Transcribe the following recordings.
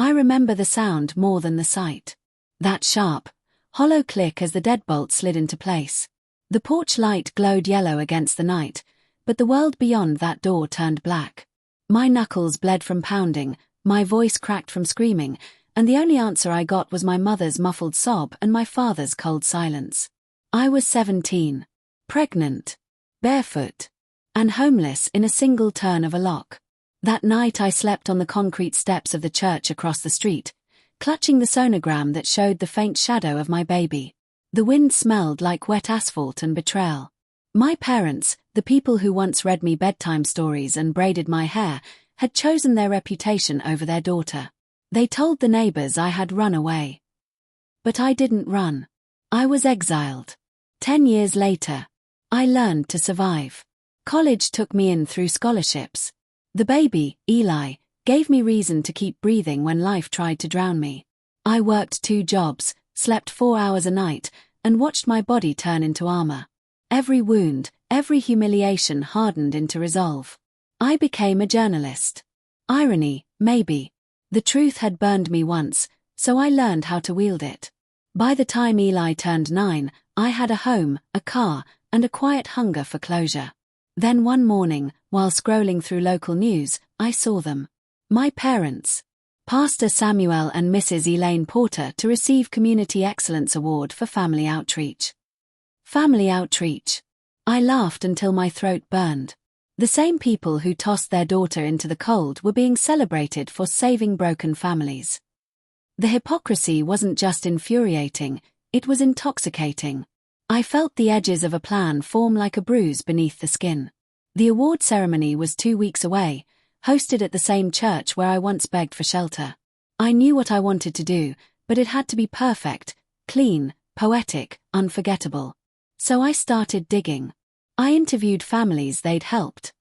I remember the sound more than the sight. That sharp, hollow click as the deadbolt slid into place. The porch light glowed yellow against the night, but the world beyond that door turned black. My knuckles bled from pounding, my voice cracked from screaming, and the only answer I got was my mother's muffled sob and my father's cold silence. I was 17, pregnant, barefoot, and homeless in a single turn of a lock. That night I slept on the concrete steps of the church across the street, clutching the sonogram that showed the faint shadow of my baby. The wind smelled like wet asphalt and betrayal. My parents, the people who once read me bedtime stories and braided my hair, had chosen their reputation over their daughter. They told the neighbors I had run away. But I didn't run. I was exiled. 10 years later, I learned to survive. College took me in through scholarships. The baby, Eli, gave me reason to keep breathing when life tried to drown me. I worked 2 jobs, slept 4 hours a night, and watched my body turn into armor. Every wound, every humiliation hardened into resolve. I became a journalist. Irony, maybe. The truth had burned me once, so I learned how to wield it. By the time Eli turned 9, I had a home, a car, and a quiet hunger for closure. Then one morning, while scrolling through local news, I saw them. My parents. Pastor Samuel and Mrs. Elaine Porter to receive Community Excellence Award for Family Outreach. Family outreach. I laughed until my throat burned. The same people who tossed their daughter into the cold were being celebrated for saving broken families. The hypocrisy wasn't just infuriating, it was intoxicating. I felt the edges of a plan form like a bruise beneath the skin. The award ceremony was 2 weeks away, hosted at the same church where I once begged for shelter. I knew what I wanted to do, but it had to be perfect, clean, poetic, unforgettable. So I started digging. I interviewed families they'd helped.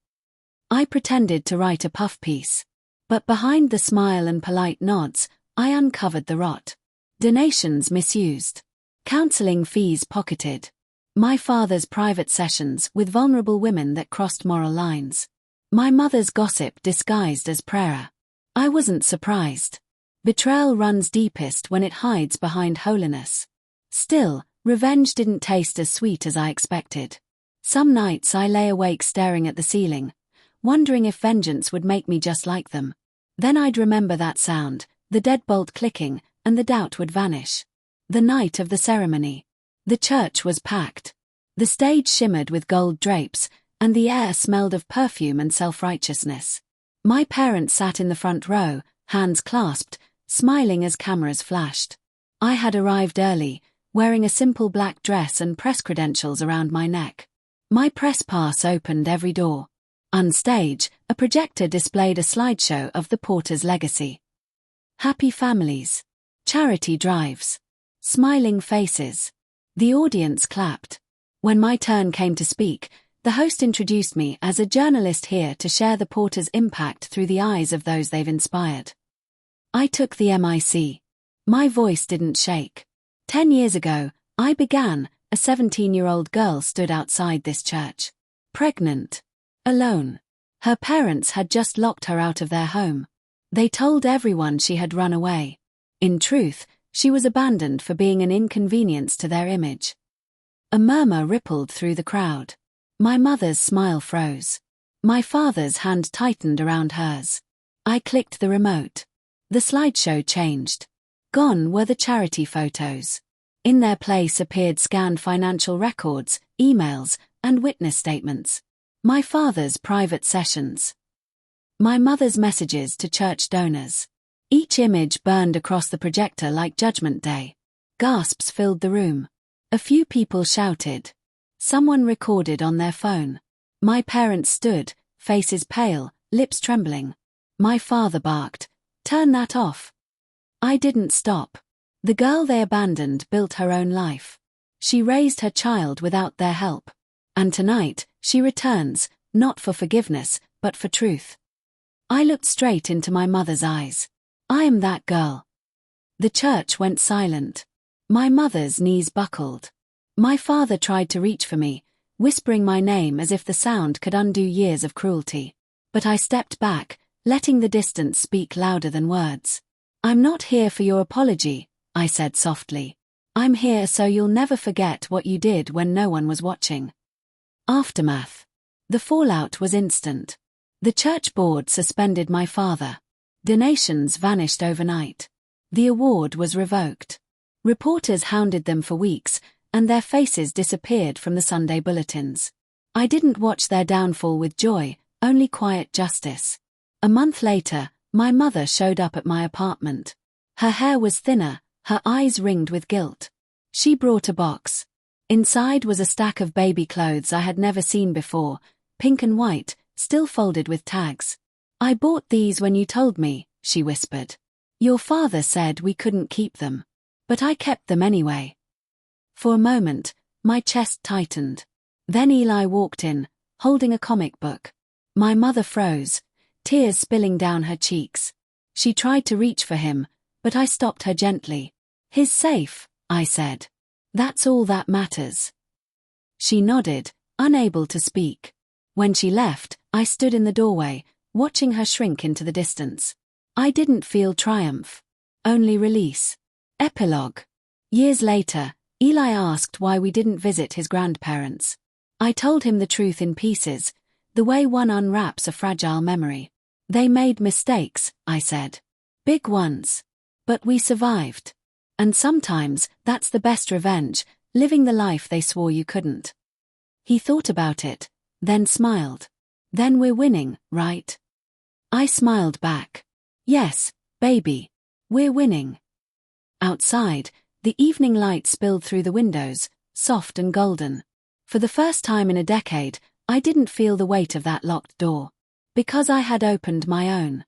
I pretended to write a puff piece. But behind the smile and polite nods, I uncovered the rot. Donations misused. Counseling fees pocketed. My father's private sessions with vulnerable women that crossed moral lines. My mother's gossip disguised as prayer. I wasn't surprised. Betrayal runs deepest when it hides behind holiness. Still, revenge didn't taste as sweet as I expected. Some nights I lay awake staring at the ceiling, wondering if vengeance would make me just like them. Then I'd remember that sound, the deadbolt clicking, and the doubt would vanish. The night of the ceremony. The church was packed. The stage shimmered with gold drapes, and the air smelled of perfume and self-righteousness. My parents sat in the front row, hands clasped, smiling as cameras flashed. I had arrived early, wearing a simple black dress and press credentials around my neck. My press pass opened every door. On stage, a projector displayed a slideshow of the Porter's legacy. Happy families. Charity drives. Smiling faces. The audience clapped. When my turn came to speak, the host introduced me as a journalist here to share the Porter's impact through the eyes of those they've inspired. I took the mic. My voice didn't shake. 10 years ago, I began. A 17-year-old girl stood outside this church. Pregnant. Alone. Her parents had just locked her out of their home. They told everyone she had run away. In truth, she was abandoned for being an inconvenience to their image. A murmur rippled through the crowd. My mother's smile froze. My father's hand tightened around hers. I clicked the remote. The slideshow changed. Gone were the charity photos. In their place appeared scanned financial records, emails, and witness statements. My father's private sessions. My mother's messages to church donors. Each image burned across the projector like Judgment Day. Gasps filled the room. A few people shouted. Someone recorded on their phone. My parents stood, faces pale, lips trembling. My father barked, "Turn that off." I didn't stop. The girl they abandoned built her own life. She raised her child without their help. And tonight, she returns, not for forgiveness, but for truth. I looked straight into my mother's eyes. I am that girl. The church went silent. My mother's knees buckled. My father tried to reach for me, whispering my name as if the sound could undo years of cruelty. But I stepped back, letting the distance speak louder than words. I'm not here for your apology, I said softly. I'm here so you'll never forget what you did when no one was watching. Aftermath. The fallout was instant. The church board suspended my father. Donations vanished overnight. The award was revoked. Reporters hounded them for weeks, and their faces disappeared from the Sunday bulletins. I didn't watch their downfall with joy, only quiet justice. A month later, my mother showed up at my apartment. Her hair was thinner, her eyes ringed with guilt. She brought a box. Inside was a stack of baby clothes I had never seen before, pink and white, still folded with tags. I bought these when you told me, she whispered. Your father said we couldn't keep them. But I kept them anyway. For a moment, my chest tightened. Then Eli walked in, holding a comic book. My mother froze, tears spilling down her cheeks. She tried to reach for him, but I stopped her gently. He's safe, I said. That's all that matters. She nodded, unable to speak. When she left, I stood in the doorway, watching her shrink into the distance. I didn't feel triumph, only release. Epilogue. Years later, Eli asked why we didn't visit his grandparents. I told him the truth in pieces, the way one unwraps a fragile memory. They made mistakes, I said. Big ones. But we survived. And sometimes, that's the best revenge, living the life they swore you couldn't. He thought about it, then smiled. Then we're winning, right? I smiled back. Yes, baby. We're winning. Outside, the evening light spilled through the windows, soft and golden. For the first time in a decade, I didn't feel the weight of that locked door. Because I had opened my own.